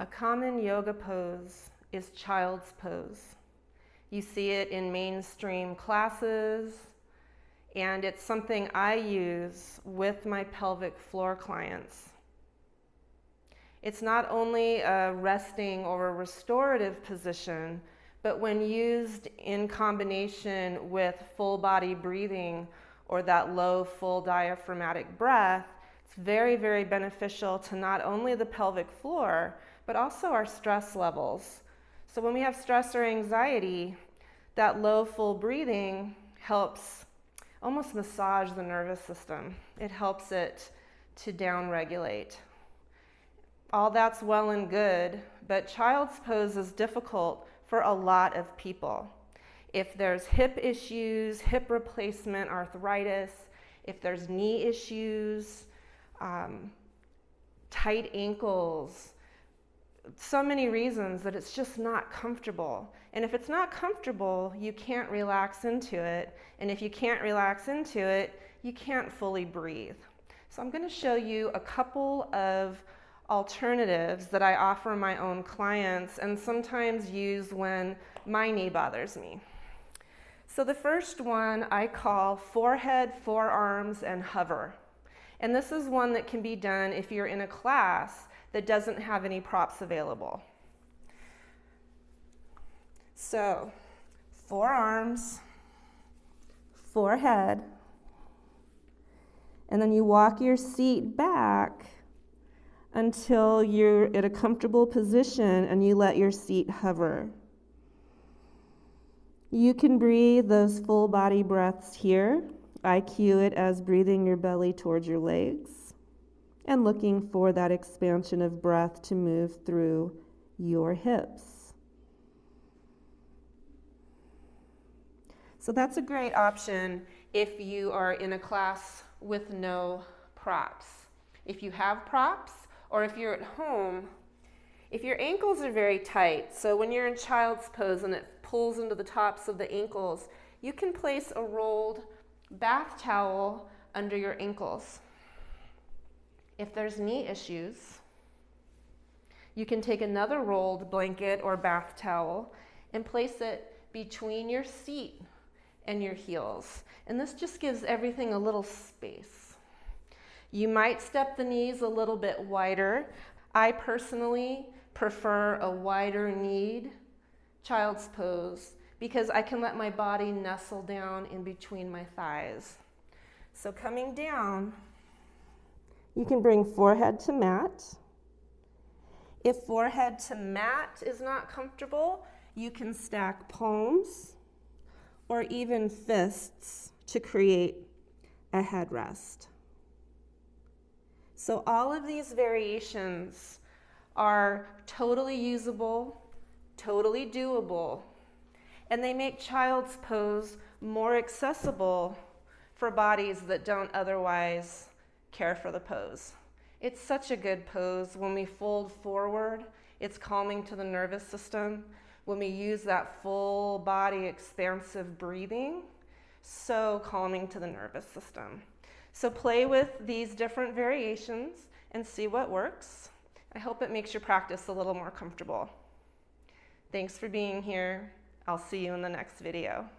A common yoga pose is child's pose. You see it in mainstream classes, and it's something I use with my pelvic floor clients. It's not only a resting or a restorative position, but when used in combination with full body breathing or that low, full diaphragmatic breath, it's very, very beneficial to not only the pelvic floor, but also our stress levels. So when we have stress or anxiety, that low, full breathing helps almost massage the nervous system. It helps it to downregulate. All that's well and good, but child's pose is difficult for a lot of people. If there's hip issues, hip replacement, arthritis, if there's knee issues, tight ankles, so many reasons that it's just not comfortable. And if it's not comfortable, you can't relax into it. And if you can't relax into it, you can't fully breathe. So I'm going to show you a couple of alternatives that I offer my own clients and sometimes use when my knee bothers me. So the first one I call forehead, forearms, and hover. And this is one that can be done if you're in a class that doesn't have any props available. So, forearms, forehead, and then you walk your seat back until you're at a comfortable position and you let your seat hover. You can breathe those full body breaths here. I cue it as breathing your belly towards your legs and looking for that expansion of breath to move through your hips. So that's a great option if you are in a class with no props. If you have props, or if you're at home, if your ankles are very tight, so when you're in child's pose and it pulls into the tops of the ankles, you can place a rolled bath towel under your ankles. If there's knee issues, you can take another rolled blanket or bath towel and place it between your seat and your heels. And this just gives everything a little space. You might step the knees a little bit wider. I personally prefer a wider kneed child's pose because I can let my body nestle down in between my thighs. So coming down, you can bring forehead to mat. If forehead to mat is not comfortable, you can stack palms or even fists to create a headrest. So all of these variations are totally usable, totally doable, and they make child's pose more accessible for bodies that don't otherwise care for the pose. It's such a good pose. When we fold forward, it's calming to the nervous system. When we use that full body expansive breathing, so calming to the nervous system. So play with these different variations and see what works. I hope it makes your practice a little more comfortable. Thanks for being here. I'll see you in the next video.